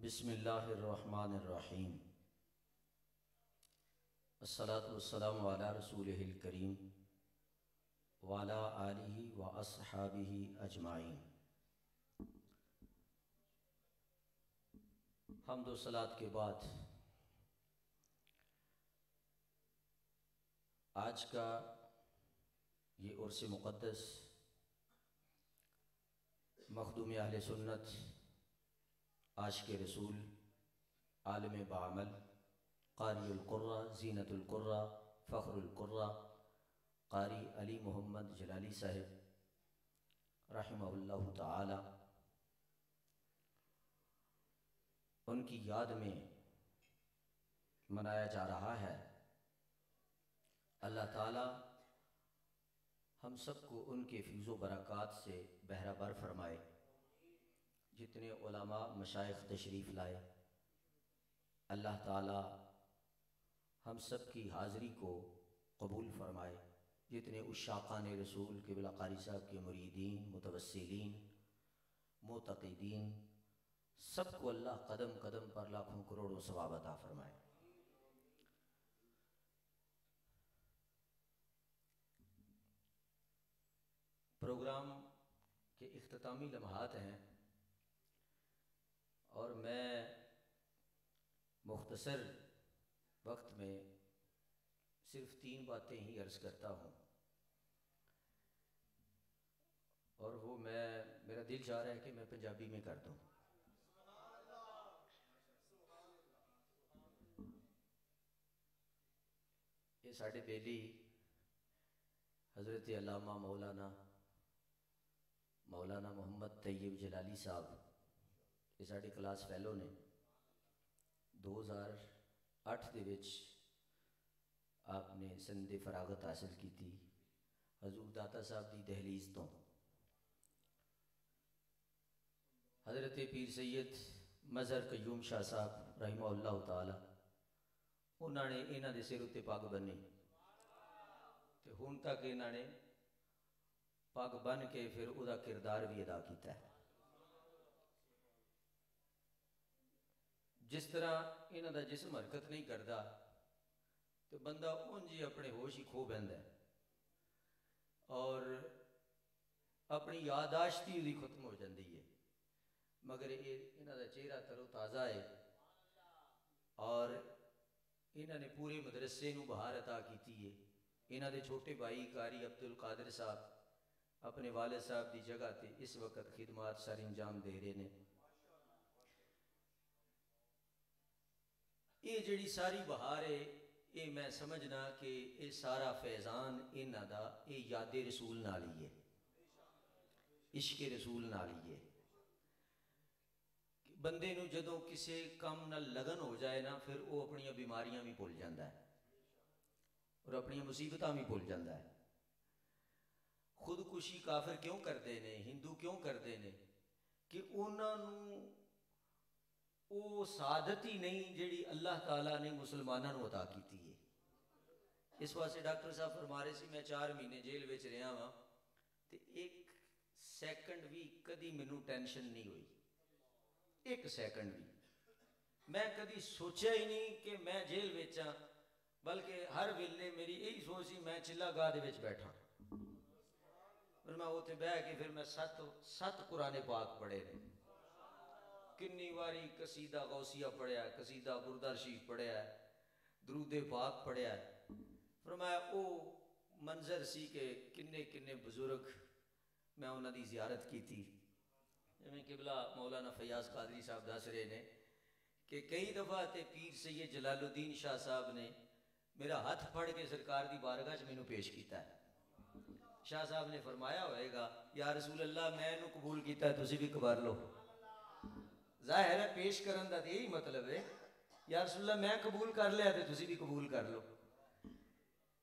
बिस्मिल्लाहिर्रहमानिर्रहीम। अस्सलातु वस्सलामु अला रसूलिहिल करीम व अला आलिहि व अस्हाबिहि अजमाइन। हम्द व सलात के बाद आज का ये उर्स मुक़द्दस मखदूम अहले सुन्नत, आशिक़ रसूल, आलिम बाअमल, क़ारिउल क़ुर्रा, ज़ीनतुल क़ुर्रा, फ़ख़्रुल क़ुर्रा, क़ारी अली मोहम्मद जलाली साहिब रहिमहुल्लाहु ताला, उनकी याद में मनाया जा रहा है। अल्लाह ताला हम सबको उनके फ़ैज़ व बरक़ात से बहराबर फरमाए। जितने उलमा मशाइख़ तशरीफ़ लाए, अल्लाह ताला हम सब की हाज़री को कबूल फ़रमाए। जितने उश्शाक़ान रसूल क़िबला क़ारी साहब के मुरीदीन, मुतवस्सिलीन, मुतक़ीदीन, सबको अल्लाह कदम कदम पर लाखों करोड़ों सवाब अता फ़रमाए। प्रोग्राम के इख्तितामी लम्हात हैं और मैं मुख्तसर वक्त में सिर्फ 3 बातें ही अर्ज़ करता हूँ और वो मेरा दिल चाह रहा है कि मैं पंजाबी में कर दूँ। ये साढ़े बेली हज़रत अल्लामा मौलाना मोहम्मद तैयब जलाली साहब, ये साढ़े क्लास फैलो ने 2008 ਦੇ ਵਿੱਚ आपने संदे फरागत हासिल की थी हजूर दाता साहब की दहलीज तो। हज़रत पीर सैयद मज़हर कयूम शाह साहब रहिमहुल्लाह ताला, उन्होंने इन्हां दे सिर उत्ते पग बन्नी तो हुण तक इन्होंने पग बन के फिर उसका किरदार भी अदा किया है। जिस तरह इन्हां दा जिस्म हरकत नहीं करता तो बंदा उंज ही अपने होश ही खो बहता है और अपनी यादाश्त ही उसकी खत्म हो जाती है। मगर ये इन्हां दा चेहरा तरो ताज़ा है और इन्होंने पूरे मदरसे नूं बहार अता की है। इन्हां दे छोटे भाई कारी अब्दुल कादिर साहब अपने वालिद साहब की जगह पर इस वक्त खिदमात सर अंजाम दे रहे हैं। ये जिहड़ी सारी बहार है, ये मैं समझना कि ये सारा फैज़ान इन्हां दा ये यादे रसूल नाल ही है, इश्क़े रसूल नाल ही है। बंदे नूं जदों किसी काम नाल लगन हो जाए ना, फिर वो अपनी बीमारियां भी भुल जाता है और अपनी मुसीबतां भी भुल जाता है। खुदकुशी काफिर क्यों करते हैं, हिंदू क्यों करते हैं कि उन्होंने वो सादत ही नहीं जिहड़ी अल्लाह ताला ने मुसलमानों को अता की है। इस वास्ते डॉक्टर साहब फरमा रहे सी, मैं 4 महीने जेल में रहा वा तो 1 सैकंड भी कभी मैनू टेंशन नहीं हुई, 1 सैकंड भी। मैं कभी सोचा ही नहीं कि मैं जेल में हाँ, बल्कि हर वेले मेरी यही सोच सी मैं चिल्ला गाह दे विच बैठा। फिर मैं उत्थे बह के फिर मैं 7 कुरान पाक पढ़े ने, किन्नी वारी कसीदा गौसिया पढ़िया, कसीदा बुरदा शरीफ पढ़िया, दरूदे पाक पढ़िया। फिर मैं वो मंजर सी के किन्ने किन्ने बुजुर्ग मैं उन्हां दी ज़ियारत की थी। जिवें किबला मौलाना फयाज कादरी साहब दस रहे ने कि कई दफ़ा तो पीर सैयद जलालुद्दीन शाह साहब ने मेरा हाथ फड़ के सरकार की बारगाह च मैनू पेश किया है। शाह साहब ने फरमाया होएगा, या रसूल अल्लाह मैं इनू कबूल किया, तुसी भी कबार लो। जाहिर है पेश करन दा यही मतलब है, या रसूल अल्लाह मैं कबूल कर लिया तो तुसी भी कबूल कर लो।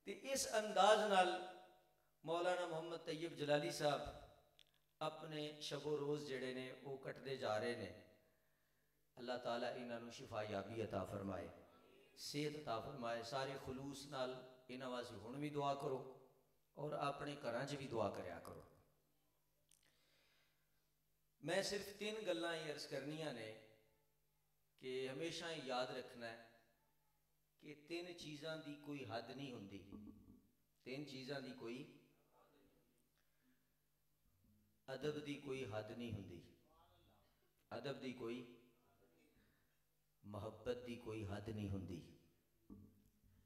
तो इस अंदाज नाल मौलाना मोहम्मद तैयब जलाली साहब अपने शबो रोज़ जिहड़े ने वो कटते जा रहे हैं। अल्लाह ताला इन्हों शिफा याबी अता फरमाए, सेहत अता फरमाए। सारे खलूस नाल इन्हां वास्ते हुण भी दुआ करो और अपने घरां च भी दुआ करया करो। मैं सिर्फ 3 गल्लां ही अर्ज करनियां ने कि हमेशा याद रखना है कि तीन चीज़ों की कोई हद नहीं होंदी। तीन चीज़ों की कोई अदब की कोई हद नहीं होंदी। अदब की कोई, मुहब्बत की कोई हद नहीं होंदी।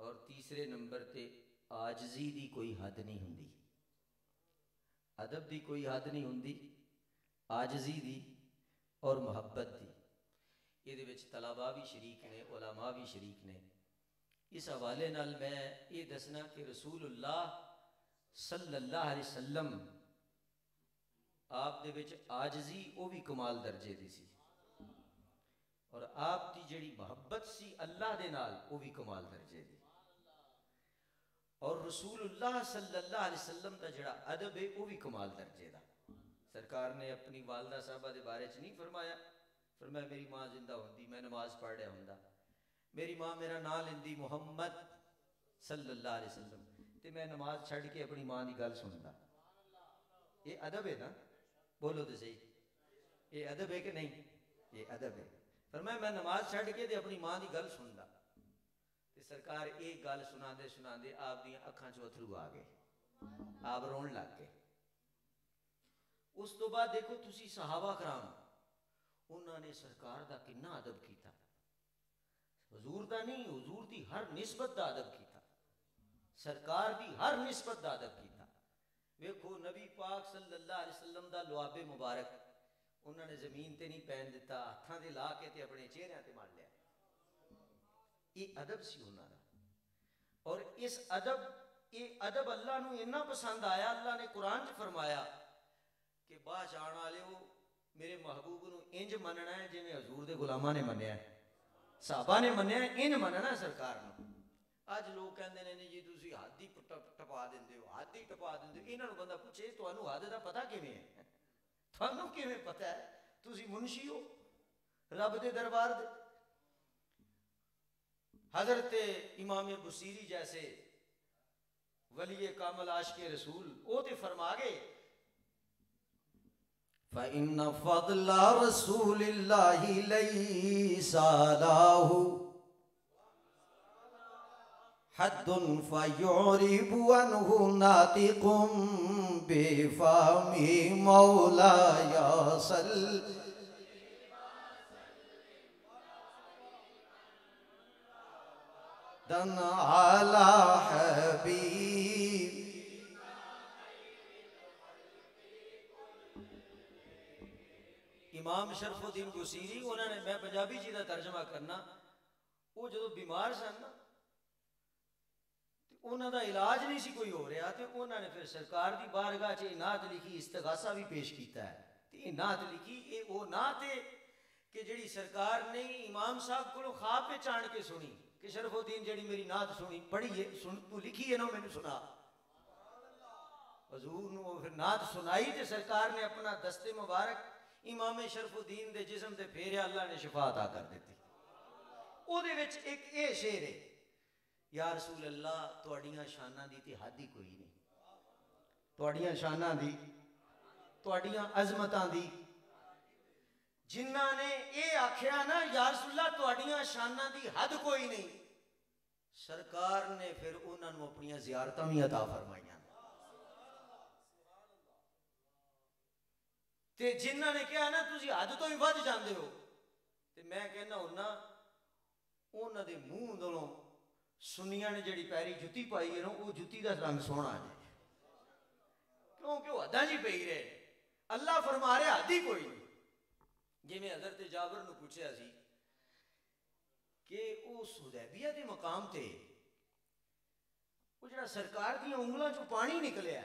और तीसरे नंबर पे आजजी की कोई हद नहीं होंदी। अदब की कोई हद नहीं होंदी, आजजी की और मुहब्बत की। ये तलाबा भी शरीक ने, उलमा भी शरीक ने। इस हवाले नाल मैं ये दसना कि रसूलुल्लाह सल्लल्लाहु अलैहि वसल्लम आप दे विच आजजी वो भी कमाल दर्जे की सी, और आप की जिहड़ी मुहब्बत सी अल्लाह दे नाल वो भी कमाल दर्जे की। और रसूलुल्लाह सल्लल्लाहु अलैहि वसल्लम का जिहड़ा अदब है वो भी कमाल दर्जे का। सरकार ने अपनी वालदा साहबा के बारे च नहीं फरमाया, फरमाया मेरी माँ जिंदा होंदी मैं नमाज पढ़ रहा होंदा, मेरी माँ मेरा नाम लेंदी मुहम्मद सल्लल्लाहु अलैहि वसल्लम, तो मैं नमाज छड़ के अपनी माँ की गल सुनता। ये अदब है ना? बोलो तो सही, ये अदब है कि नहीं? ये अदब है। फरमाया मैं नमाज छड़ के ते अपनी माँ की गल सुनता। तो सरकार एक गल सुनाते सुनाते आप दी अखां चो अथरू आ गए, आप रोन लग गए। उस तो बाद देखो तुसी सहाबा कराम, उन्होंने सरकार का कितना अदब किया। हुजूर का नहीं, हुजूर की हर निस्बत का अदब किया, सरकार की हर निस्बत का अदब किया। वेखो नबी पाक सल्लल्लाहु अलैहि वसल्लम का लुआबे मुबारक उन्होंने जमीन ते नहीं पैन दिता, हाथों से ला के ते अपने चेहरे ते मार लिया। ये अदब सी उन्होंने। और इस अदब, ये अदब अल्लाह नू इन्ना पसंद आया, अल्लाह ने कुरान च फरमाया कि बाहर जाने वाले हो मेरे महबूब नू इंज मनना है जिवें हजूर दे गुलामां ने मन्निया, साहबा ने मन्निया, इंज मनना सरकार नू। अज लोग कहते हैं जी तुम हद ही टपा देंगे हो, हद ही टपा देंगे हो। इन्होंने बंदा पूछे तुहानू हद का पता किवें है? तुहानू किवें पता है? तुसी मुंशी हो रब दे दरबार दे। हजरत इमाम बुसीरी जैसे वली कामल आशिक़े रसूल वो तो फरमा गए फ़इन्न फ़ज़्ल रसूलिल्लाहि लैसा लहू हद्दुन फ़युरिबु अन्हु नातिक़ुम बिफ़मी मौलाया सल्लल्लाहु अला हबीब। इमाम शरफुद्दीन बुसीरी उन्होंने, मैं पंजाबी जी का तर्जमा करना, वो जो बीमार सन ना उन्होंने इलाज नहीं सी कोई हो रहा, तो उन्होंने फिर सरकार की बारगाह च नात लिखी, इस्तगासा भी पेश किया है। तो ये नात लिखी, ये वो नात है कि जिहड़ी सरकार ने इमाम साहब को ख्वाब में आण के सुनी कि शरफुद्दीन जिहड़ी मेरी नात सुनी पढ़ी है, सुन तू लिखी है ना, मैंने सुना। हजूर नूं फिर नात सुनाई तो सरकार ने अपना दस्ते मुबारक इमाम शरफुद्दीन के जिस्म से फेरिया, अल्लाह ने शिफा अता कर दी। ਉਹਦੇ ਵਿੱਚ एक ये शेर है, या रसूल अल्लाह तुहाड़ियां शानां दी ते हद ही कोई नहीं, तुहाड़ियां शानां दी, तुहाड़ियां अजमतां दी। जिन्ना ने ये आख्या ना या रसूल अल्लाह तुहाड़ियां शानां दी हद कोई नहीं, सरकार ने फिर उन्होंने अपनी ज़ियारतां भी अता फरमाइयां। ते जिन्ना ने कहा ना तुसी हद तो ही वध जाते हो, तो मैं कहना हुन्ना उन्होंने मूँह दोनों सुनिया ने जी पैरी जुत्ती पाई है ना, वो जुत्ती का रंग सोहना है, क्योंकि वह हदा जी पई रहे। अल्लाह फरमा रहे हद ही कोई नहीं। जिमें हजरत जाबर नूं पूछया सी कि उस हुदैबिया के मकाम ते वो जिहड़ा सरकार दी उंगलों चों पानी निकलिया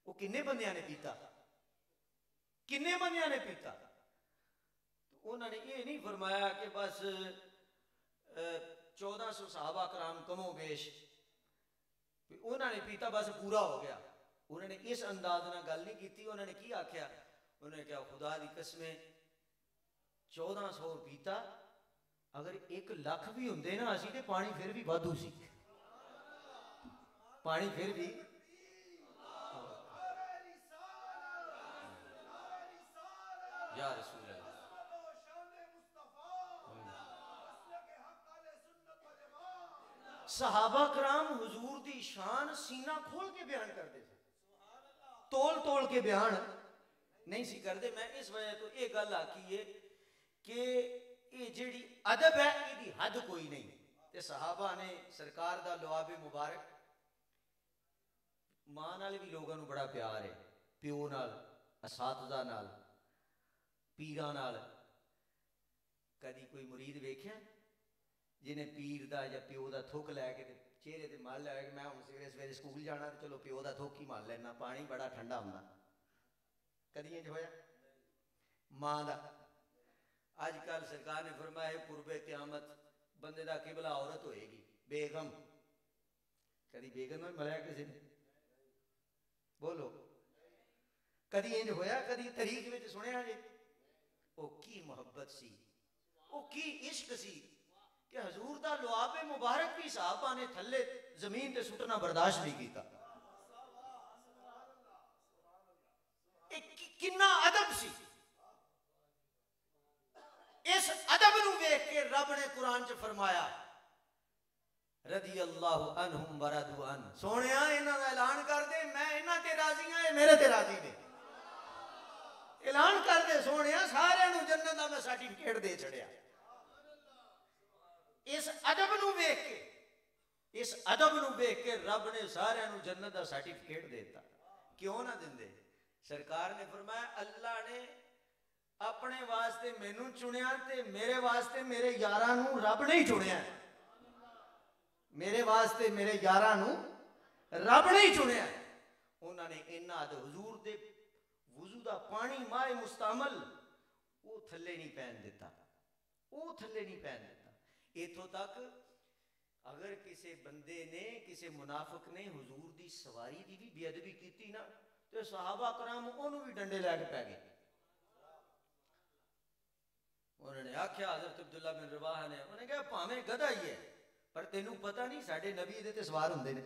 वो किन्ने बंदियां ने पीता, किन्ने बंदियां ने पीता? तो उन्होंने ये नहीं फरमाया कि बस 1400 सहाबा कराम कमो बेश उन्होंने पीता बस पूरा हो गया। उन्होंने इस अंदाज न गल नहीं की। उन्होंने की आख्या? उन्होंने कहा खुदा की कसमें 1400 पीता, अगर 1 लाख भी होंगे ना असी तो पानी फिर भी वाधू सी, पानी फिर भी। या रसूल सहाबा कराम हुजूर दी शान सीना खोल के बयान करते थे, तोल तोल के बयान नहीं सी करते। मैं इस वजह तो ये गल आखी है कि ये जिहड़ी अदब है इसकी हद कोई नहीं। ते सहाबा ने सरकार दा लवाबे मुबारक, मां नाल भी लोगों को बड़ा प्यार है, प्यो नाल, असातिज़ा नाल, पीरां नाल। कदी कोई मुरीद वेख्या जिन्हें पीर दा या प्यो दा थुक लैके चेहरे ते मल लिया कि मैं हुण सवेरे सवेरे स्कूल जाना, तो चलो प्यो दा थुक ही मल लेना, पानी बड़ा ठंडा हुंदा। कदी इंज होया? मां दा अजकल सरकार ने फरमाया कुर्बे क़यामत बंदे दा किबला औरत होएगी, बेगम। कदी बेगम में मलिया किसी ने? बोलो, कदी इंज होया? कदी तरीक में सुनिया जे? ओ की मोहब्बत सी, ओ की इश्क सी कि हजूर दा लुआबे मुबारक भी साहबा ने थले जमीन ते सुटना बर्दाश्त नहीं किया। किन्ना अदब सी। इस अदब नू देख के रब ने कुरान च फरमाया रदी अल्लाह अन्हुम व रदू अन। सोनिया इन्हां दा ऐलान कर दे, मैं इन्हां ते राजी हां, ये मेरे ते राजी ने। ऐलान कर दे सोनिया, सारे नू जन्नत दा मैं सर्टिफिकेट दे छड़िया। इस अदब नू देख के, इस अदब नू देख के रब ने सारे नू जन्नत दा सर्टिफिकेट देता। क्यों ना दिंदे? सरकार ने फरमाया अल्लाह ने अपने वास्ते मैनू चुनिया ते मेरे वास्ते मेरे यारां नू रब ने ही चुनिया। मेरे वास्ते मेरे यारां नू रब ने ही चुनिया। उन्होंने इन्ना हुजूर दे वुजू दा पानी माए मुस्तामल वो थले नहीं पैन दिता, वो थले नहीं पैन दिता। इथों तक अगर किसी बंदे ने, किसी मुनाफिक ने हुजूर दी सवारी दी भी बेअदबी की ना, तो सहाबा कराम उन्होंने भी डंडे लैके पै गए। उन्होंने आख्या हज़रत अब्दुल्ला बिन रवाहा ने, उन्हें कहा भावें गधा ही है पर तेनू पता नहीं साडे नबी इहदे ते सवार हुंदे ने,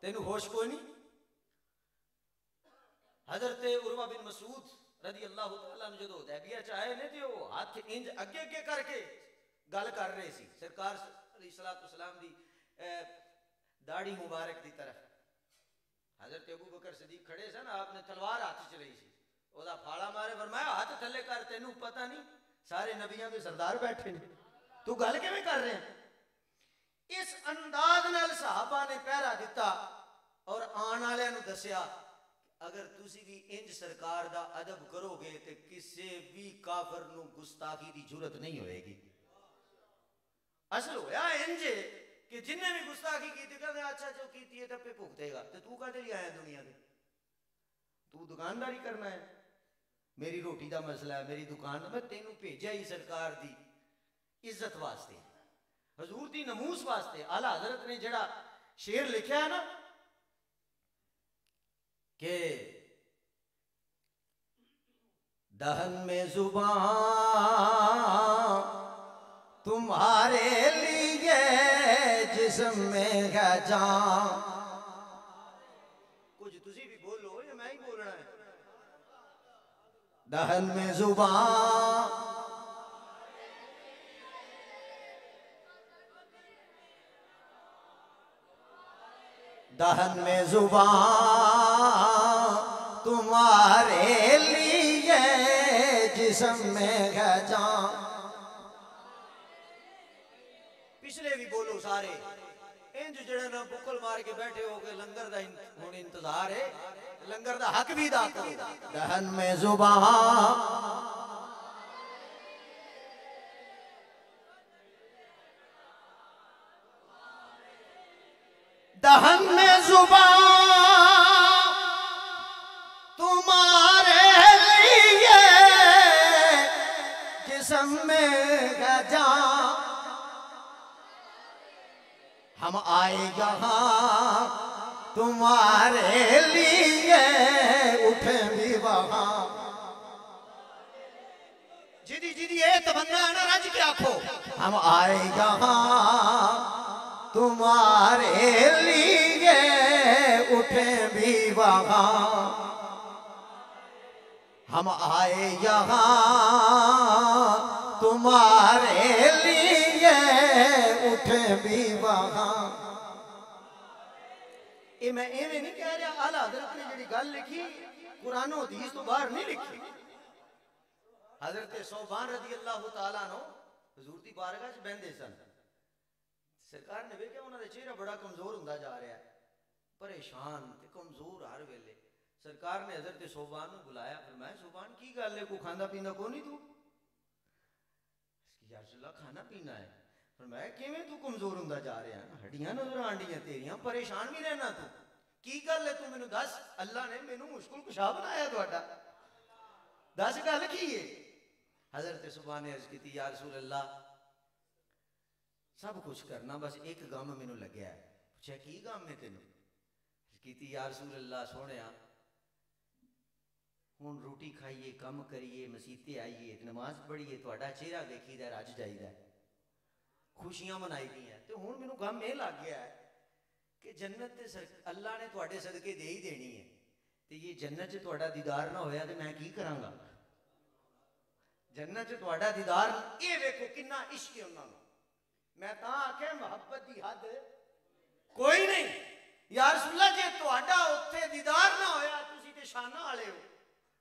तेनू होश कोई नहीं। हज़रत उरवा बिन मसूद रदी अल्लाह तआला अन्हु जदों हुदैबिया च आए ने, तो हाथ इंज अगे अगे करके गल कर रहे सी सरकार अलैहिस्सलातु वस्सलाम दी दाढ़ी मुबारक की तरफ। हजरत अबू बकर सिद्दीक खड़े सन, आपने तलवार हाथ च लई सी, ओदा फाड़ा मारे फरमाया हाथ थले कर, तेनू पता नहीं सारे नबियां के सरदार बैठे ने, तू गल किवें कर रहे हैं? इस अंदाज नाल सहाबा ने पहरा दिता और आने वाले नू दसिया अगर तुसी भी इंज सरकार दा अदब करोगे तो किसी भी काफर नू गुस्ताखी की जरूरत नहीं होएगी। असल होया इंज कि जिन्हें भी गुस्ताखी की थी कहते अच्छा जो की है तब पे भुगतेगा। तो तू कहते लिए आया दुनिया में? तू दुकानदारी करना है? मेरी रोटी का मसला है, मेरी दुकान, मैं तेनू भेजा ही सरकार दी इज्जत वास्ते, हजूर दी नमूस वास्ते। आला हजरत ने जड़ा शेर लिखा है ना कि दहन में जुबान तुम्हारे लिए जिस्म में है जान। कुछ तुसी भी बोलो या मैं ही बोलना है? दहन में जुबान दहन में जुबान तुम्हारे लिए जिस्म में है जान। पिछले भी बोलो सारे इंज जड़े ना बुकल मार के बैठे हो के लंगर दा हुण इंतजार है, लंगर दा हक भी अदा करो। दहन में जुबान दहन में जुबान तुम्हारे लिए जिस्म में है जान। हम आए यहाँ तुम्हारे लिए उठे भी वहाँ। जिदी जिदी ये तमन्ना ना रज के आखो हम आए यहाँ तुम्हारे लिए उठे भी वहाँ। हम आए यहाँ तुम्हारे लिए उठे भी ये मैं एवें नहीं कह रहा, आला हजरत ने जी गल लिखी कुरानो हदीस तो बाहर नहीं लिखी। हजरत सोबान रजी अल्लाह तआला नो हुजूर दी बारगाह च बहंदे सन। सरकार ने वेख्या उन्होंने चेहरा बड़ा कमजोर होंदा जा रहा है, परेशान ते कमजोर हर वेले। सरकार ने हजरत सोबान को बुलाया, फरमाया सोबान की गल है, को खांदा पींदा को नहीं तू? या रसूल अल्लाह खाना पीना है। फरमाया किवें तू कमजोर होंदा जा रहा है, हड्डियां नजर आंदियां तेरियां, परेशान भी रहना तू, की गल है तू मैनू दस, अल्लाह ने मैनू मुश्किल कुशा बनाया तुहाडा, दस गल की है? हजरत सुबहान ने अर्ज की या रसूल अल्लाह सब कुछ करना, बस एक गम मैनू लग्या है। पूछा की गम है तेनू? की या रसूल अल्लाह सोने हुण रोटी खाइए, कम करिए, मसीते आइए, नमाज पढ़िए, तुहाडा चेहरा देखीदा रज जाइदा, खुशियां मनाई दी हैं, तो हुण मैनू गम यह लग गया है कि जन्नत अल्लाह ने तुहाडे सदके दे ही देनी है, तो ये जन्नत च तुहाडा दीदार ना होया तो मैं की करांगा? जन्नत च तुहाडा दीदार, ये वेखो किन्ना इश्क है उन्हां नूं। मैं तां आख्या मुहब्बत दी हद कोई नहीं। या रसूल अल्लाह जे तुहाडा उत्थे दीदार ना होया, तुसीं ते शाना वाले हो,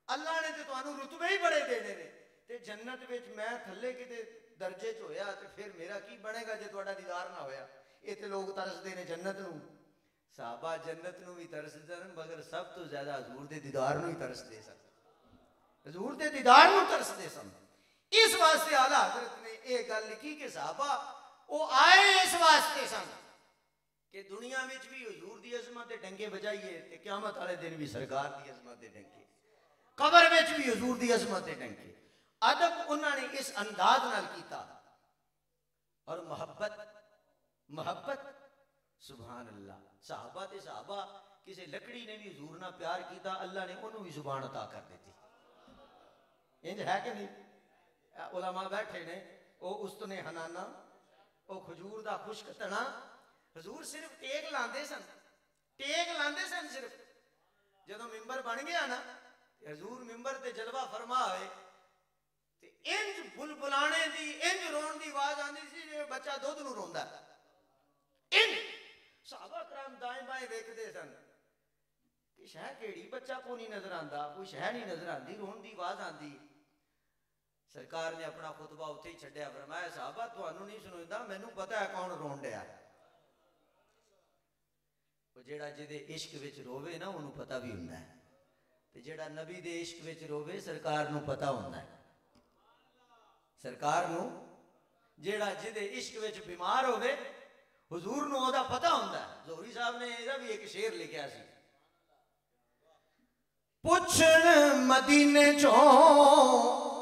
अल्लाह ने तो तुहानूं रुतबे ही बड़े देने ने, ते जन्नत विच मैं थल्ले किते दर्जे च होया तो फिर मेरा की बनेगा जे तुहाडा दीदार ना होया। ये तो लोग तरसदे ने जन्नत नूं, साहबा जन्नत नूं भी तरसदे ने, मगर सब तो ज्यादा हजूर दे दीदार नूं ही तरसदे सन, हजूर दे दीदार नूं तरसदे सन। इस वास्ते आला हजरत ने यह गल लिखी कि साहबा वो आए इस वास्ते सन कि दुनिया में भी हजूर की अजमत के डंगे बजाइए, ते क़यामत वाले दिन भी सरकार की अजमत के डंगे, कबर में भी हजूर की अजमत के डंगे। अदब उन्होंने इस अंदाज नाल कीता, और मोहब्बत मोहब्बत सुभान अल्लाह। साहबा ते साहबा, किसी लकड़ी ने भी हजूर ना प्यार किया, अल्लाह ने उन्होंने भी जुबान अता कर दी। इंज है कि नहीं? उलमा बैठे ने, वो उस्तने हनाना, वो खजूर का खुश्क तना, हजूर सिर्फ टेक लाते सन, टेक लाते सन सिर्फ। जो मिंबर बन गया ना, हजूर मिंबर ते जलवा फरमा होए, इंज बुलबुलाने दी, इंज रोन की आवाज आती सी जिवें बच्चा दुध नूं रोंदा। इंज साहबा कराम दाएं बाएं वेखदे सन कि शह केड़ी, बच्चा को नहीं नजर आता, कोई शह नहीं नजर आती, रोन की आवाज आती। सरकार ने अपना खुतबा उत्थे ही छड्डिया, फरमाया साहबा तुहानूं नहीं सुणदा, मैनूं पता है कौन रोन डया। वो जेड़ा जिहदे इश्क विच रोवे ना, उन्होंने पता भी हुंदा है, ते जेड़ा नबी दे इश्क विच रोवे सरकार नूं पता हुंदा है। सरकार नूं जेड़ा जिहदे इश्क विच बीमार होवे, हुजूर नूं ओहदा पता हुंदा है। जोहरी साहब ने इहदा भी एक शेर लिखिया सी, पुछण मदीने चों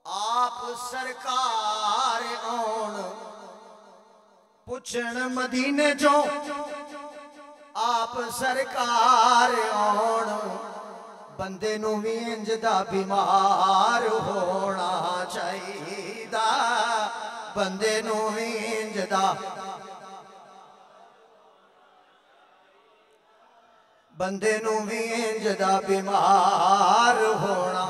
आप सरकार आउण, पुछण मदीने चों आप सरकार आउण, बंदे नूं भी इंज दा बीमार होना चाहिदा, बंदे नूं भी इंज दा, बंदे नूं भी इंज दा बीमार होना।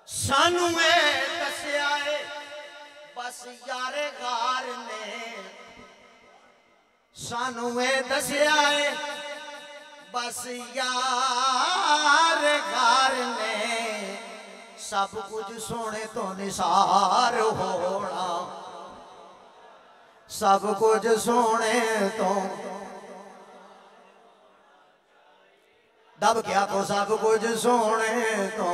सानू दस्या है बस यारे गार ने, सानू दस्या है बस यार गार ने, सब कुछ सोने तो निसार होना, सब कुछ सोने तो दब क्या को सब कुछ सोने तो।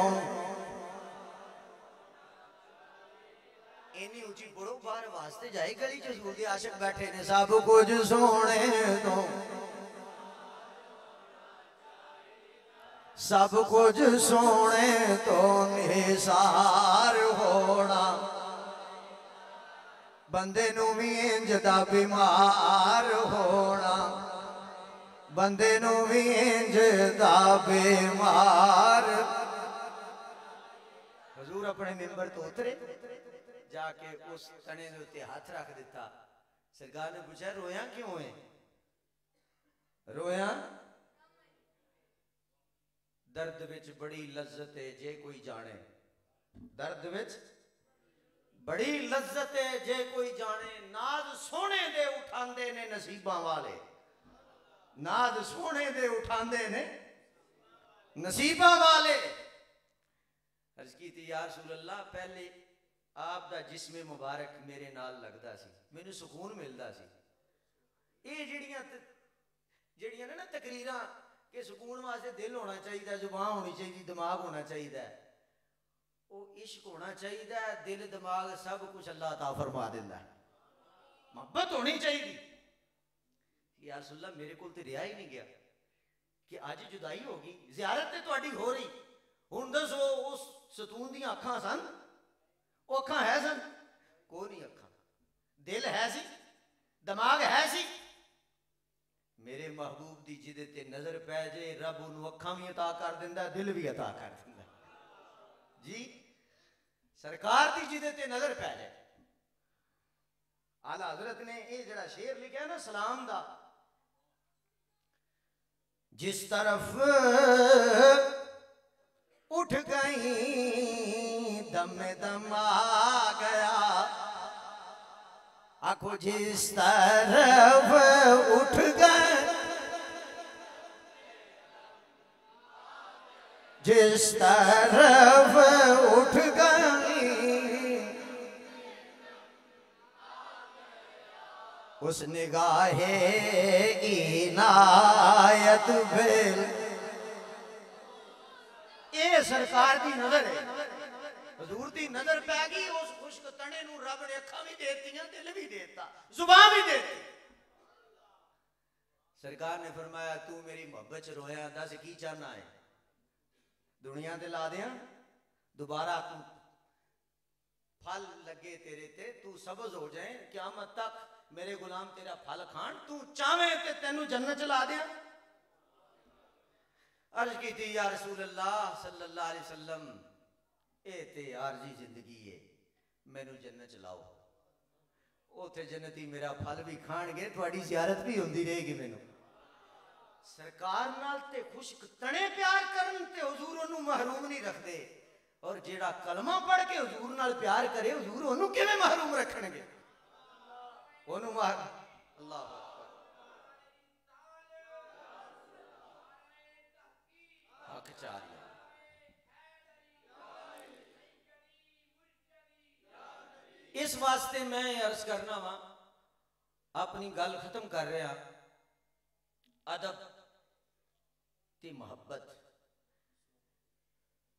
इन्नी ऊंची बड़ो बार वास्ते जाए, गली च हजूर दे आशिक बैठे ने, सब कुछ सोने तो, सब कुछ सोने तो निसार होना, बंदे नूं भी इंज दा बीमार होना, बंदे नूं भी इंज दा बीमार। हजूर अपने मिंबर तो उतरे, जाके उस तने दे उत्ते हाथ रख दिता। सरकार ने पूछा रोया क्यों है? रोया दर्द विच बड़ी लज्जत है जे कोई जाने, दर्द विच बड़ी लज्जत है जे कोई जाने नाज सोने दे उठांदे ने नसीबां वाले, नाज सोने दे उठांदे ने नसीबां वाले। अर्ज की थी या रसूल अल्लाह पहले आप दा जिस्म मुबारक मेरे नाल लगदा सी, मैनू सुकून मिलदा सी। ये जड़ियां ने ना तकरीरां कि सुकून वास्ते दिल होना चाहिए, जुबान होनी चाहिए, दिमाग होना चाहिए, वो इश्क होना चाहिए, दिल दिमाग सब कुछ अल्लाह अता फरमा देता है। मोहब्बत होनी चाहिए। या रसूल अल्लाह मेरे को तो रहा ही नहीं गया कि अज जुदाई होगी, ज़ियारत तो तुहाडी हो रही, हुण दसो उस सतून दी अखां सन, वो अखां है सन कोई नहीं, अखां दिल है सी, दिमाग है सी। मेरे महबूब दी जिदे ते नजर पै जाए रब उन्होंने अखां भी अता कर दिंदा, दिल भी अता कर दिंदा जी। सरकार दी जिदे ते नजर पै जाए। आला हजरत ने ये जड़ा शेर लिखा ना सलाम दा, जिस तरफ उठ गई दम दम आ गया, आखो जिस तरफ उठ गए, जिस तरफ उठ गई उस निगाहे इनायत भेल। ये सरकार दी नजर है, हजूर दी नजर पै गई, उस खुश्क तने नूं रब ने अखां भी देतियां, दिल भी देता, जुबान भी देती। सरकार ने फरमाया तू मेरी मोहब्बत च रोया, दस की चाहना है, दुनिया ते ला दियां दोबारा तू फल लगे तेरे ते, तू सब्ज हो जाए क़यामत तक, मेरे गुलाम तेरा फल खान, तू चाहे ते तेनू जन्नत च ला दियां। अर्ज की थी या रसूल अल्लाह सल्लल्लाहु अलैहि वसल्लम ए ते आरजी जिंदगी है, मैनू जन्नत च लाओ, उथे जन्नती मेरा फल भी खाणगे, थोड़ी ज़ियारत भी होंदी रहेगी। मैनू सरकार नाल ते खुश्क तने प्यार करन ते हुजूर ओनू महरूम नहीं रखते, और जेड़ा कलमा पढ़ के हुजूर नाल प्यार करे हुजूर ओनू किवें महरूम रखणगे, ओनू अल्लाह हक चारिया। इस वास्ते मैं अर्ज करना वा, अपनी गल खत्म कर रहा, अदब ते मोहब्बत,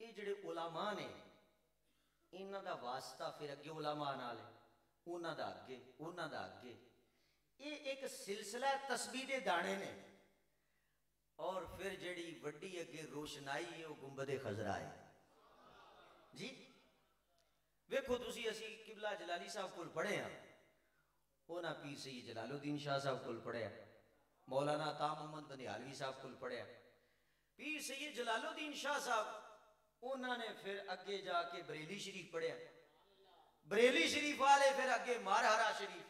ये जिहड़े उलामा ने इन्हां दा वास्ता फिर अगे उलामा नाल है, उन्हां दा अगे, उन्हां दा अगे, ये एक सिलसिला तस्बीह दे दाने ने, और फिर जिहड़ी वड्डी अगे रोशनाई है वो गुंबदे खजरा है जी। वेखो तुसी असी किबला जलाली साहब कोल पढ़े हाँ, उन्हां पीर सैयद जलालुद्दीन शाह साहब कोल पढ़िया, मौलाना अता मोहम्मद बंदियालवी साहब कोल पढ़िया, पीर सैयद जलालुद्दीन शाह साहब उन्होंने फिर अगे जाके बरेली शरीफ पढ़िया, बरेली शरीफ वाले फिर अगे मारहरा शरीफ,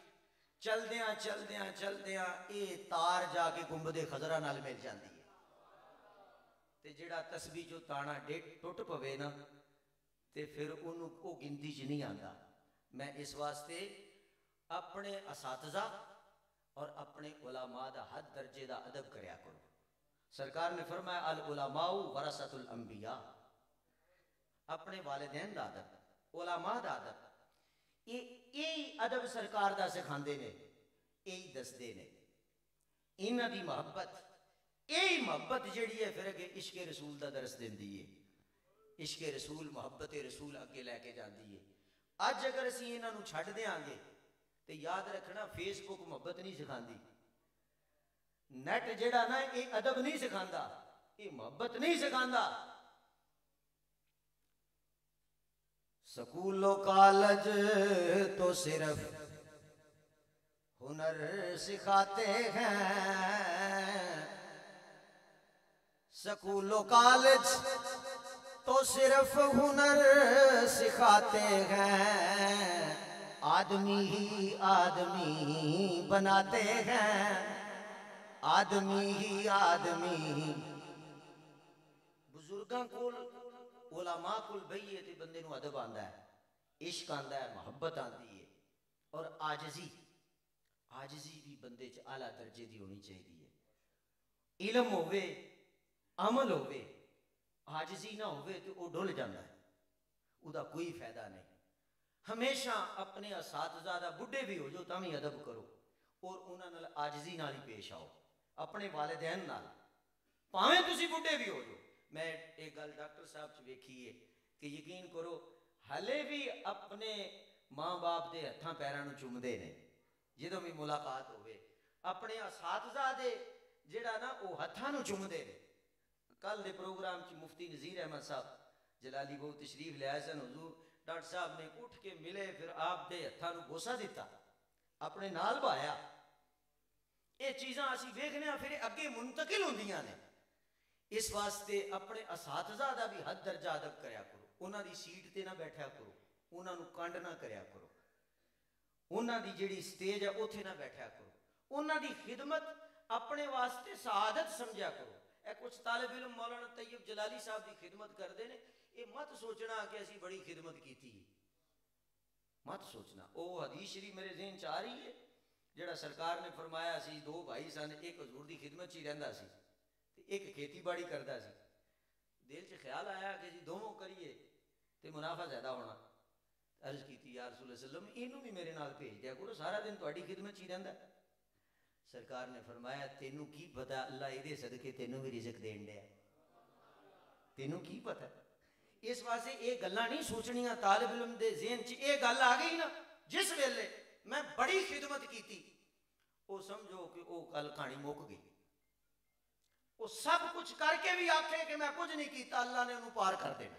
चलदियां चलदियां चलदियां ये तार जाके गुंबदे खजरा नाल मिल जाती है, ते जिहड़ा तस्बीह जो ताना टुट पवे ना ते फिर उन्होंने वो गिनती च नहीं आता। मैं इस वास्ते अपने असातिज़ा और अपने उलामा दा हद दर्जे दा अदब करया करो। सरकार ने फरमाया अल उलमाउ वरसतुल अंबिया, अपने वालिदैन दा अदब, उलमा दा अदब, ये अदब सरकार दा सिखांदे ने, यही दसदे ने। इन्हां दी मोहब्बत, यही मोहब्बत जिहड़ी है फिर अगे इश्क रसूल दा दरस दिंदी है, इश्क रसूल मोहब्बत रसूल अगे लैके जाती है। अज अगर असीं इन्हां नूं छड्ड देंगे तो याद रखना फेसबुक मोहब्बत नहीं सिखाती, नेट जेड़ा ना ये अदब नहीं सिखाता, ये मोहब्बत नहीं सिखाता। स्कूलों कॉलेज तो सिर्फ हुनर सिखाते हैं, स्कूलों कॉलेज तो सिर्फ हुनर सिखाते हैं, आदमी ही आदमी बनाते हैं, आदमी ही आदमी। बुजुर्गों को उलमा कोल बहिए ते बंदे नूं अदब आंदा है, इश्क आंदा है, मुहब्बत आती है, और आजजी, आजजी भी बंदे च आला दर्जे की होनी चाहिए है। इलम होवे, अमल होवे, आजजी ना होवे तो वह डुल जाता है, उसका कोई फायदा नहीं। हमेशा अपने असातिज़ा बुढ़े भी हो जाओ तो भी अदब करो और उन्होंने आजजी नाल ही पेश आओ, अपने वालिदैन नाल, भावें तुसी बुढ़े भी हो जाओ। मैं एक गल डॉक्टर साहब च वेखी है कि यकीन करो हले भी अपने माँ बाप के हथां पैरों चूमते हैं, जो भी मुलाकात होवे अपने असातिज़ा दे जिहड़ा ना वो हथां चूमते हैं। कल के प्रोग्राम च मुफ्ती नज़ीर अहमद साहब जलाली बहुत तशरीफ लिया सन, हुजूर डॉक्टर साहब ने उठ के मिले, फिर आप दे हथां बोसा दिता, अपने नाल बहाया। ये चीज़ां असीं वेखने फिर अगे मुंतकिल होंदियां ने। इस वास्ते अपने असातिज़ा का भी हद दर्जा अदब करया करो, उन्होंने सीट पर ना बैठा करो, उन्होंने कंड ना करया करो, उन्होंने जी स्टेज है उत्थे ना बैठा करो, उन्होंने खिदमत अपने वास्ते सआदत समझा करो। कुछ तालिब इल्म मौलाना तैयब जलाली साहब की खिदमत करते हैं, ये मत सोचना कि असी बड़ी खिदमत की, मत सोचना। वो हदीस शरीफ मेरे ज़हन च आ रही है जिहड़ा सरकार ने फरमाया सी, दो भाई सन, एक हजूर की खिदमत च ही रहिंदा सी ते एक खेती बाड़ी करता सी। दिल च ख्याल आया कि जी दोनों करिए तो मुनाफा ज़्यादा होना। अर्ज की या रसूल सल्लम इनू भी मेरे नाल भेज दिया करो, सारा दिन तुहाडी खिदमत च ही रहिंदा। सरकार ने फरमाया तेनू की पता अल्लाह ये सदके तेनू भी रिजक देन दिया, तेनू की पता। इस वास्ते ये गल्लां नहीं सोचनियां। तालिब इल्म दे ज़हन च ये गल आ गई ना, जिस वेले मैं बड़ी खिदमत की, वो समझो कि वो गल कहानी मुक गई। वो सब कुछ करके भी आखे कि मैं कुछ नहीं किया, अल्लाह ने उन्होंने पार कर देना,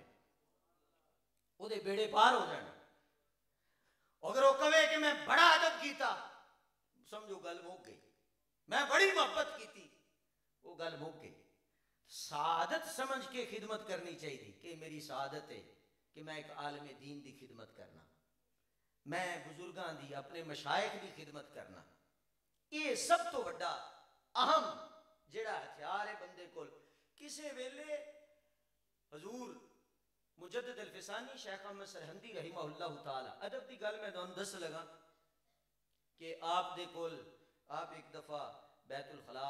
वो बेड़े पार हो जाने। अगर वो कहे कि मैं बड़ा अदब किया, समझो गल मुक गई। मैं बड़ी मोहब्बत की, वो गल मुक गई। सादत समझ के खिदमत करनी चाहिए कि मेरी सादत है कि मैं एक आलम दीन की खिदमत करना, मैं बुजुर्गों की अपने मशाइख की खिदमत करना। ये सब तो बड़ा अहम जिहड़ा हथियार है बंदे कोल। किसी वेले हजूर मुजद्दिद अल फिसानी शेख अहमद सरहंदी रहिमहुल्लाह ताला, अदब की गल मैं तुहानूं दस लगा कि आप दे कोल आप एक दफ़ा बैतुल खला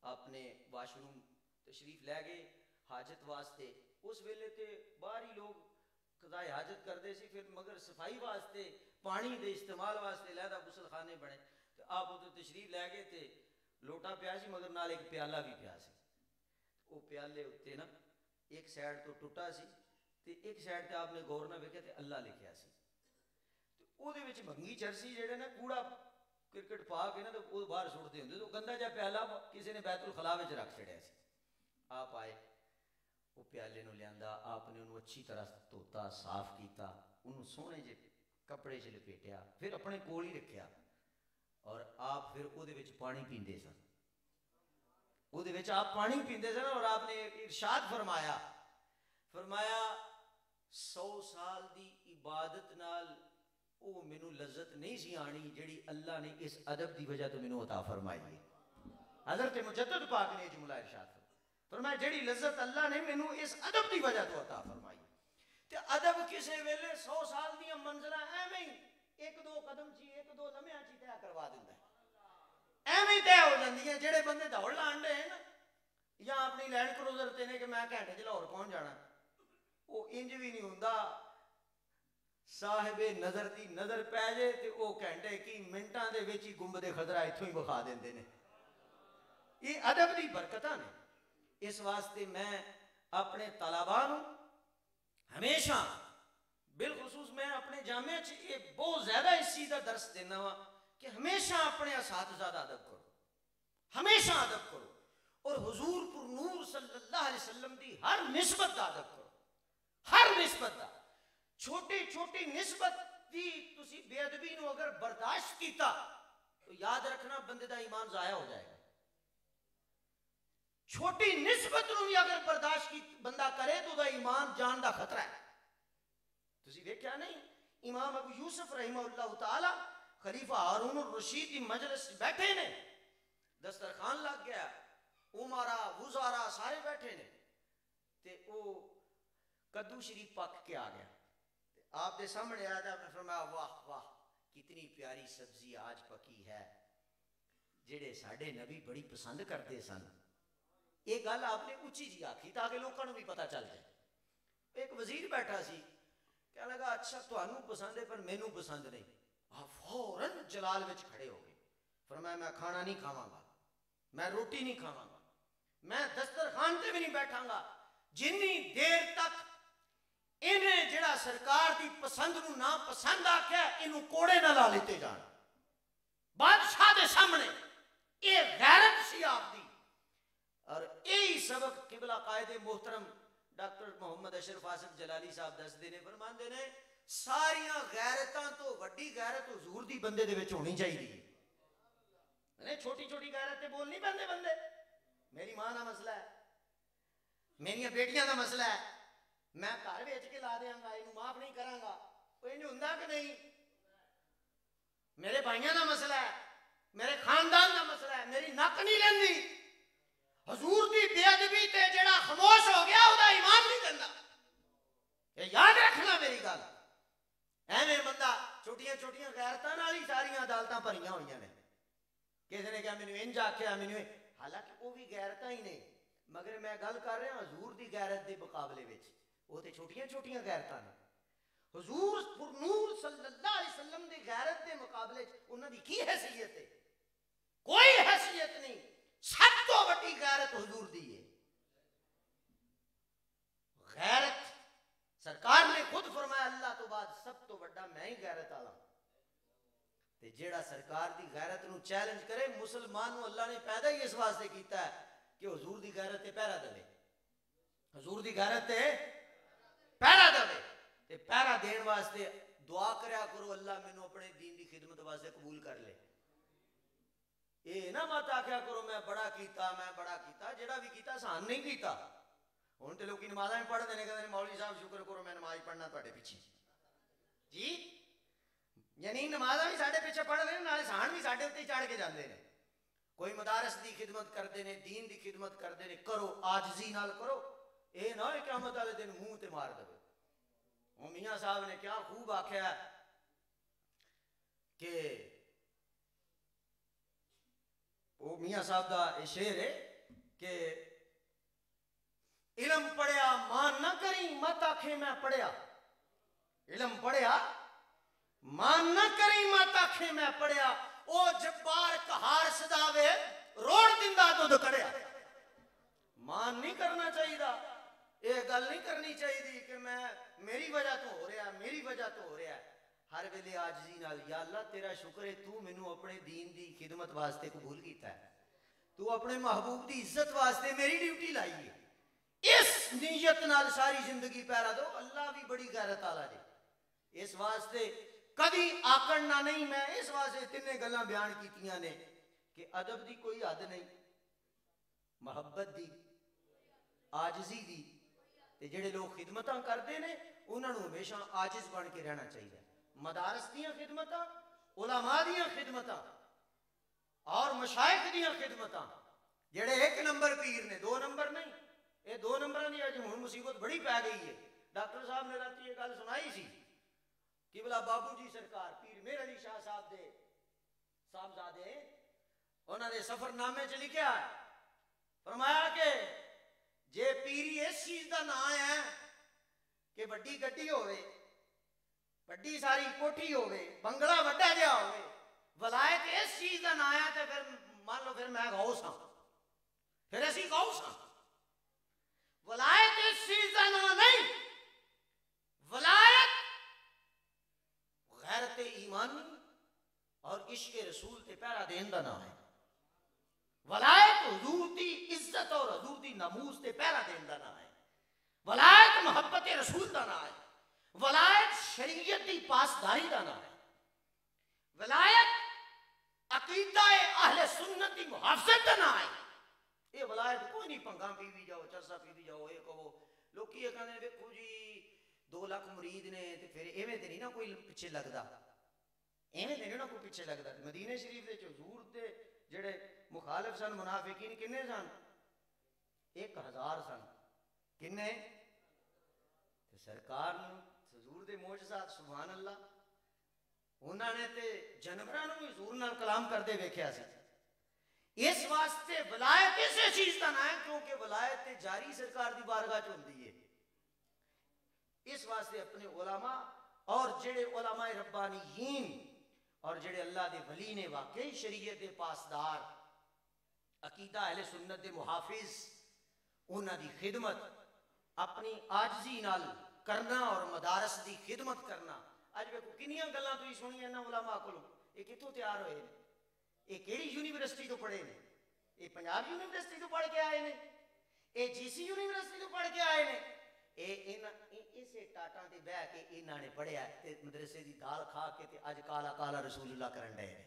अपने वाशरूम तशरीफ लै गए हाजत वास्ते। उस वेले तो बाहर ही लोग कज़ाए हाजत करते सी, फिर मगर सफाई वास्ते पानी के इस्तेमाल वास्ते लहदा गुसल खाने बने, तो आप उधर तशरीफ लै गए थे। लोटा पिया सी मगर नाल एक प्याला भी पिया सी। वो प्याले उत्ते ना एक साइड तो टुटा सी ते एक साइड ते आपने गौर ना वेख्या ते अल्लाह लिखिया सी। तो उहदे विच भंगी चरसी जेहड़े ना कूड़ा क्रिकेट पा के ना तो वो बाहर सुटते होंगे, तो गंदा जहा प्याला किसी ने बैतुल खला में रख छड़िया सी। आप आए, वो प्याले नूं लियांदा, आपने उन्होंने अच्छी तरह धोता साफ किया, उन्होंने सोहने जे कपड़े च लपेटिया, फिर अपने कोल ही रखिया और आप फिर उहदे विच पानी पींदे सन। उहदे विच आप पानी पींदे सन और आपने इरशाद फरमाया, फरमाया 100 साल की इबादत नाल वो मैनू लज्जत नहीं सी आनी जिहड़ी अल्लाह ने इस अदब की वजह तो मैनू अता फरमाई है। हज़रत मुजद्दिद पाक ने जुमला इरशाद फरमाया जिहड़ी लज्जत अल्लाह ने मैनू इस अदब की वजह तो अता फरमाई। ते अदब किसी वेले 100 साल दी मंजिलां एवें ही एक दो कदम ची एक दो लम्हियां ची तय करवा दिंदा है, एवें तय हो जांदियां। जेहड़े बंदे दौड़ लाण दे ना या अपनी लैंड क्रूजर ते ने कि मैं घंटे च लाहौर पहुंच जाना, वो इंज भी नहीं हुंदा। साहिबे नज़र की नज़र पै जाए तो वह घंटे की मिनटा के ही गुंबदे खदरा इतों ही विखा देंगे ने। ये अदब की बरकत ने। इस वास्ते मैं अपने तलबा नूं हमेशा बिलखसूस मैं अपने जामिया च ये बहुत ज़्यादा इस चीज़ का दर्स देना वा कि हमेशा अपने असातिज़ा दा अदब करो, हमेशा अदब करो और हुजूर पुर नूर सल्लल्लाहु अलैहि वसल्लम की हर निस्बत का अदब करो, हर निस्बत का। छोटी छोटी निस्बत की तुसी बेअदबी नूं अगर बर्दाश्त किया तो याद रखना बंदे का ईमान ज़ाया हो जाएगा। छोटी निस्बत नूं भी अगर बर्दाश्त की बंदा करे तो ईमान जान का खतरा है। तुसी देखा नहीं इमाम अबू यूसुफ रहिमहुल्लाह ताला खलीफा हारून रशीद की मजलिस बैठे ने, दस्तरखान लग गया, उमारा वुजारा सारे बैठे ने, ते ओ कद्दू शरीफ पक के आ गया। आपके सामने आया था, आपने फरमाया वाह वाह कितनी प्यारी सब्जी आज पकी है, जेड़े साडे नबी बड़ी पसंद करते सन। ये गल आपने उच्ची जी आखी ताकि लोगों को भी पता चल जाए। एक वजीर बैठा सी, कह लगा अच्छा तुहानू पसंद है पर मैनू पसंद नहीं। आप फौरन जलाल विच खड़े हो गए, फरमाया मैं खाना नहीं खावांगा, मैं रोटी नहीं खावांगा, मैं दस्तरखान ते भी नहीं बैठांगा जिन्नी देर तक इन्हें जिहड़ा सरकार की पसंद नू ना पसंद आख्या इनू कोड़े ना ला लेते जान बादशाह के सामने। ये गैरत सी आपदी। और यही सबक किबला कायदे मोहतरम डॉक्टर मोहम्मद अशरफ आसिफ जलाली साहब दसदे ने, फरमांदे ने सारियां गैरतां तो वड्डी गैरत हुजूर दी बंदे दे विच होनी चाहिए। छोटी छोटी गैरत ते बोल नहीं पांदे बंदे। मेरी मां दा मसला है, मेरियां बेटियां दा मसला है, मैं घर बेच के ला देंगा, इनू माफ नहीं करांगा, इन्हें हुंदा कि नहीं। मेरे भाइयों का मसला है, मेरे खानदान का मसला है, मेरी नक नहीं लेंदी। हजूर की बेअदबी ते जेड़ा खामोश हो गया उसका ईमान नहीं करना। ये याद रखना मेरी गल। एवें बंदा छोटिया छोटिया गैरतां नाल ही सारियां अदालतां भरियां होईयां ने। किसी ने कहा मैनू इंज आख्या, मैनू, हालांकि वो भी गैरतां ही ने, मगर मैं गल कर रहा हजूर की गैरत के मुकाबले में वो तो छोटिया छोटिया गैरतां ने। हजूर नूर सल्लल्लाहु अलैहि वसल्लम की गैरत के मुकाबले उन्होंने की हैसियत है? कोई हैसियत नहीं। सब तो बड़ी गैरत हजूर दी है। गैरत सरकार ने खुद फरमाया अल्लाह तो बाद सब तो बड़ा मैं ही गैरत वाला। ते जेड़ा सरकार की गैरत नू चैलेंज करे, मुसलमान नू अल्लाह ने पैदा ही इस वास्ते किया है कि हजूर की गैरत ते पहरा दे। हजूर की गैरत ते पहरा दे। ते पहरा देने वास्ते दुआ करया करो, अल्लाह मैनू अपने दीन की खिदमत वास्ते कबूल कर ले। ये ना मत आख्या करो मैं बड़ा कीता, मैं बड़ा कीता। जेड़ा भी कीता सान नहीं कीता। हुण ते लोग नमाज़ां भी पढ़ते हैं, कहते हैं मौलवी साहब शुक्र करो मैं नमाज पढ़ना तुहाडे पिछे जी। यानी नमाज़ां भी साडे पिछे पढ़ते हैं, नाले सान भी साडे उत्ते चढ़ के जाते हैं। कोई मदारस की खिदमत करते हैं, दीन की खिदमत करते हैं, करो आजजी नाल करो। ये ना हो क़यामत वाले दिन मूँह ते मार दे। मियाँ साहब ने क्या खूब आख्या कि वो मियाँ साहब का शेर है कि इलम पढ़िया मान ना करी मत आखे मैं पढ़िया। इलम पढ़िया मान ना करी मत आखे मैं पढ़िया। ओ जब्बार कहार सदावे रोड़ दिंदा दुध कड़िया। मान नहीं करना चाहिए। ये गल नहीं करनी चाहिए कि मैं मेरी वजह तो हो रहा, मेरी वजह तो हो रहा। हर वेले आजिज़ी नाल या अल्लाह तेरा शुक्र है तू मैनू अपने दीन की खिदमत वास्ते कबूल किया है, तू अपने महबूब की इज्जत वास्ते मेरी ड्यूटी लाई है। इस नीयत नाल सारी जिंदगी पैरा दो, अल्लाह भी बड़ी गैरत वाला है। इस वास्ते कभी आकड़ना नहीं। मैं इस वास्ते तिने गल्लां बयान कीतियां ने कि अदब की कोई हद नहीं, मुहब्बत की, आजिज़ी की। ते जेड़े लोग खिदमतां करते हैं उन्होंने हमेशा आजिज बन के रहना चाहिए। मदारस दियां खिदमतां, उलमा दियां खिदमतां और मशाइख दियां खिदमतां, जेड़े एक नंबर पीर ने, दो नंबर नहीं, ये दो नंबर की अज हुण मुसीबत बड़ी पै गई है। डॉक्टर साहब ने रात ये गल सुनाई सी कि भला बाबू जी सरकार पीर मेहर अली शाह साहब दे साहबजादे उन्होंने सफरनामे च लिखा फरमाया कि जे पीरी इस चीज का ना है कि वड्डी गड्डी होवे, वड्डी सारी कोठी होवे, बंगला वड्डा जिहा होवे, वलायत इस चीज का ना है तो फिर मान लो फिर मैं गौस हाँ, फिर असी गौस हाँ। वलायत इस चीज का ना नहीं, वलायत गैरत ईमानी और इश्क रसूल ते पहरा देन का नाम है। वलायत हुजूर दी इज्जत और हुजूर दी नमूस ते पहरा देन का नाम है। वलायत मोहब्बत रसूल का नाम है। वलायत शरीयत की पासदारी का नाम है। वलायत अकीदा अहले सुन्नत की मुहाफजत का नाम है। ये वलायत कोई नहीं भंगा पी भी जाओ, चरसा पी भी जाओ, ये कहो लोग ये कहते देखो जी 2 लाख मुरीद ने तो फिर इवें तो नहीं ना कोई पिछे लगता, इवें तो नहीं ना कोई पिछे लगता। मदीने शरीफ के हजूर के जेड़े मुखालिफ सन, मुनाफिकीन किन्ने सन? 1000 सन। किन्ने? सरकार हजूर के मौजज़े मोजज़ात सुभान अल्लाह। उन्होंने तो जानवरों भी हजूर नाल कलाम करते वेख्या सी। इस वास्ते वलायत इस चीज का ना है क्योंकि वलायत जारी सरकार की बारगाह च होंदी है। इस वास्ते अपने उलमा और जेड़े उलमाए रब्बानीयीन और जेड़े अल्लाह के वली ने वाकई शरीयत के पासदार अकीदा अहले सुन्नत के मुहाफिज उन्होंने खिदमत अपनी आजजी नाल करना और मदारस की खिदमत करना। अज देखो किनिया गल्लां तुसीं सुनिया इन्हां उलमा कोलों, ये कित्थों तैयार होए ने, ये किहड़ी यूनीवर्सिटी तो पढ़े ने, ये पंजाब यूनीवर्सिटी तो पढ़ के आए ने, ये जीसी यूनीवर्सिटी तो पढ़ के आए ने, इसे टाटा ते बह के इन्हां ने पढ़िया ते मदरसे की दाल खा के ते अज काला काला रसूलुल्लाह करन डे ने।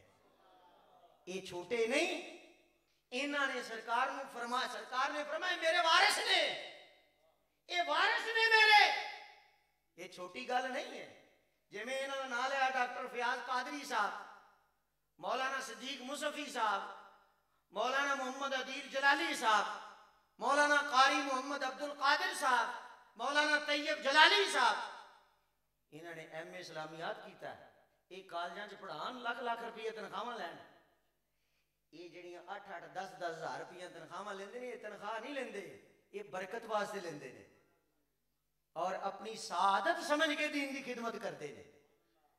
ये छोटे नहीं, इन्हां ने सरकार ने फरमाया मेरे वारिस ने, ये वारिस ने मेरे। ये छोटी गल नहीं है। जिमें इन्हों का नाम लिया डॉक्टर फयाज कादरी साहब, मौलाना सदीक मुसफ़ी साहब, मौलाना मोहम्मद अदील जलाली साहब, मौलाना कारी मोहम्मद अब्दुल कादिर साहब, मौलाना तैयब जलाली साहब, इन्होंने MA इस्लामियात किया है। ये कॉलेजों च पढ़ान लाख लाख रुपये तनख्वाह लैन। ये जड़ियाँ 8-8 10-10 हज़ार रुपया तनख्वाह लेंदे ने, ये तनख्वाह नहीं लेंदे, ये बरकत वास्ते लेंदे ने और अपनी सादत समझ के दीन की खिदमत करते हैं।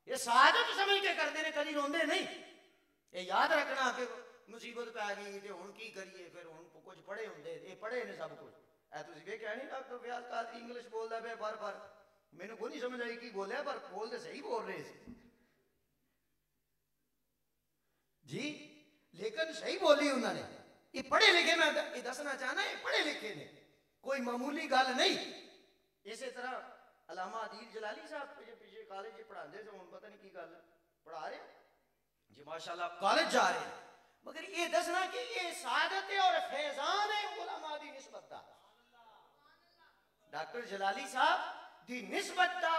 ये सादत समझ के करते हैं, कभी रोंदे नहीं। ये याद रखना कि मुसीबत पै गई तो हुण की करिए, फिर हुण कुछ पढ़े होंदे, ये पढ़े ने सब कुछ। तुसीं वेख्या नहीं डॉक्टर फयाज कादरी इंग्लिश बोलदा पिया पर मैनूं कोई नहीं समझ आई की बोलिया, पर बोल तो सही बोल रहे जी, लेकिन सही बोली उन्होंने। ये पढ़े लिखे, मैं ये दसना चाहना ये पढ़े लिखे ने, कोई मामूली गल नहीं। इसी तरह अलामा अदील जलाली साहब पिछले कॉलेज पढ़ाते थे, हम पता नहीं की गल पढ़ा रहे जी, माशाल्लाह कॉलेज जा रहे हैं। मगर ये दसना कि ये सादत और फैजान है उलमा दी निस्बत दा। डॉक्टर जलाली साहब दी निस्बत दा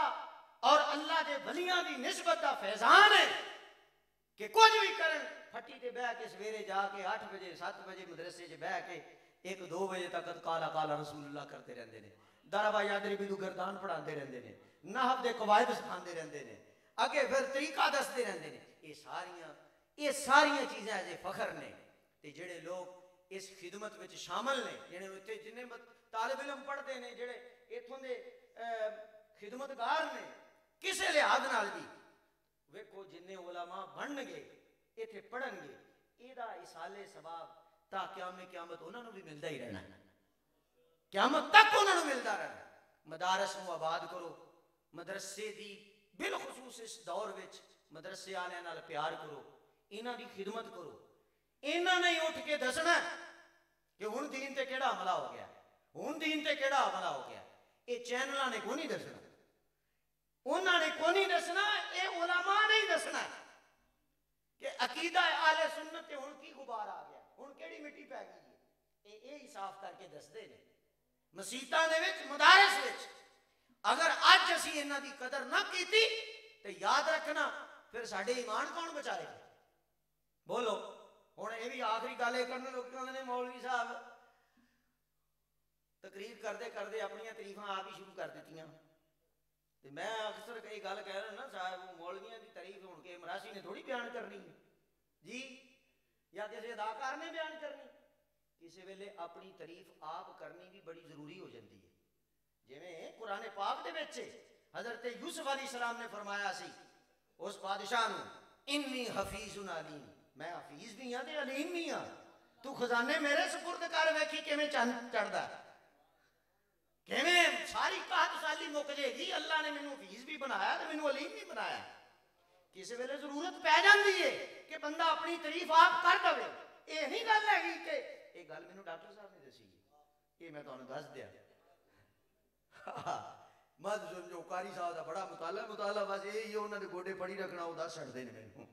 और अल्लाह के वलियां दी निस्बत दा फैजान है कि कुछ भी करन फट्टी ते बह के सवेरे जाके 8 बजे 7 बजे मदरसे च बह के 1-2 बजे तक काला काला रसूलुल्लाह करते रहते हैं। दाराबा यादरी बिदू गर्दान पढ़ाते रहते हैं, नहब के कवायद सिखाते रहते हैं, अगे फिर तरीका दसते रहते हैं। ये सारिया चीज़ां अजे फखर ने। ते जेड़े लोग इस खिदमत में शामिल ने, जिन्हें जिन्हें तालिब इलम पढ़ते हैं, जेड़े इत्थों के खिदमतगार ने, किसी लिहाज नाल भी वेखो जिन्हें उलमा बनणगे इत्थे पढ़नगे, इहदा इसाले सवाब ता क़यामत उन्होंने भी मिलता ही रहना, क़यामत तक उन्होंने मिलता रहना। मदारस को आबाद करो, मदरसे की बिलखसूस इस दौर में मदरसे वाले नाल प्यार करो, इन्हां दी खिदमत करो। इन्हां ने उठ के दसना कि हुण दीन ते केड़ा हमला हो गया, हुण दीन ते केड़ा हमला हो गया। ये चैनलों ने कोई नहीं दसना, उन्होंने कोई नहीं दसना, ये उलमा ने ही दसना कि अकीदा आले सुन्नत ते हुण की गुबार आ गया, हुण केड़ी मिट्टी पै गई है। ये ही साफ करके दसदे ने। मसीतां दे विच मदारस विच अगर अज असीं इन्हां दी कदर ना कीती तो याद रखना फिर साडे ईमान कौन बचाएगा। बोलो हुण ये भी आखिरी गल करन लोग कहंदे ने मौलवी साहब तकरीर करते करते अपनी तारीफां आप ही शुरू कर दित्तियां। तो मैं अक्सर कई गल कह रहा ना साहब, मौलवियों की तारीफ हुण के मरासी ने थोड़ी बयान करनी है जी, या किसी अदाकार ने बयान करनी। किसी वेले अपनी तारीफ आप करनी भी बड़ी जरूरी हो जाती है। जिवें कुरान पाक दे विच हजरत यूसुफ अलैहिस्सलाम ने फरमाया सी उस बादशाह नूं, इन्नी हफीजुन अलीम, मैं हफीज भी हाँ ते अलीम भी हाँ, तू खजाने मेरे सुपुर्द कर, वेखी किवें चंद चढ़दा, किवें सारी कहत साली मुक जाएगी। अल्लाह ने मैनू हफीज भी बनाया तो मैनू अलीम भी बनाया। किसी वेले जरूरत पै जाती है कि बंदा अपनी तारीफ आप कर दे। ये नहीं गल हैगी कि ये गल मैनू डॉक्टर साहब ने दसी, ये मैं तुहानू दस दिया। मत समझो कारी साहब का बड़ा मुताला बस यही उन्होंने गोडे पड़ी रखना, वो दस छड़ते हैं मैनू।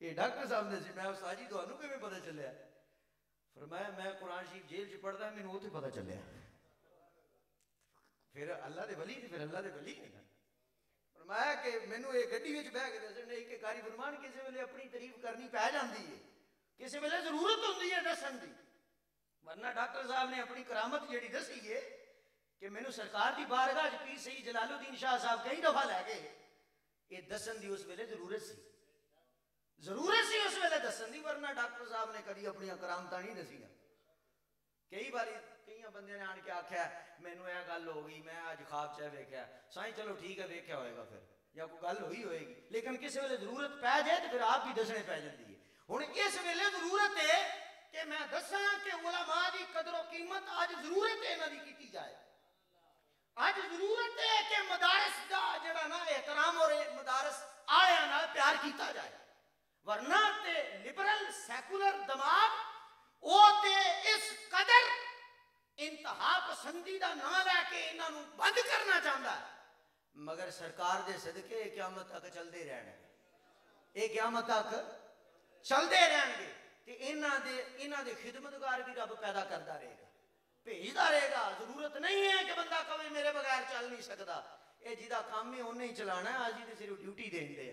ये डॉक्टर साहब ने मैं उस्ताद जी तुहानू किवें पता चलिया? फरमाया मैं कुरान शरीफ जेल च पढ़दा, मैनू उत्थे पता चलिया। फिर अल्लाह दे वली, फिर अल्लाह दे वली ने फरमाया कि मैनू ये गड्डी विच बह के दसण नहीं कि कारी फरमान किसी वेले अपनी तारीफ करनी पै जाती है, किसी वेले जरूरत होंदी है दसन दी। वरना डॉक्टर साहब ने अपनी करामत जिहड़ी दसी है कि मैनू सरकार की बारगाह च पीर सईद जलालुद्दीन शाह साहब कई दफा लै गए, ये दसन की उस वेले जरूरत सी, जरूरत सी उस वेले दसन की, वरना डॉक्टर साहब ने कभी अपन करामत नहीं दसिया। कई बार कई बंद ने आन के आख्या मैनू यह गल हो गई, मैं अज खाब च वेख्या, साईं चलो ठीक है वेख्या होएगा फिर या कोई गल हुई होएगी, लेकिन किसी वेले जरूरत पै जाए तो फिर आप भी दसने पै जाती है। हुण इस वेले जरूरत है कि मैं दसा कि उलमा की कदर कीमत अज जरूरत है इन्हां दी कीती जाए। अज जरूरत है कि मदारस का जिहड़ा ना एहतराम और मदारस आलियां नाल प्यार किया जाए, वरना ते लिबरल सैकुलर दिमाग वो ते इस कदर इंतहा पसंदी का ना लैके इन्हों बंद करना चाहता है, मगर सरकार के सदके क़यामत तक चलते रहने, ये क़यामत तक चलते रहेंगे। इन्हां दे खिदमतगार भी रब पैदा करता रहेगा, भेजता रहेगा। जरूरत नहीं है कि बंदा कवे मेरे बगैर चल नहीं सकता, ये जिदा काम है उन्हें ही चलाना है। असीं तो सिर्फ ड्यूटी देंगे,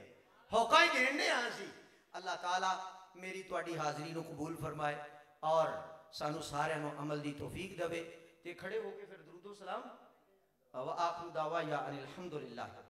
होका ही देंगे असी। अल्लाह ताला मेरी तुहाडी हाज़री नूं कबूल फरमाए और सानू सारियां नूं अमल दी तौफीक देवे। ते खड़े होके फिर दुरूदो सलाम व आखिरु दावा या अनिल हम्दुलिल्लाह।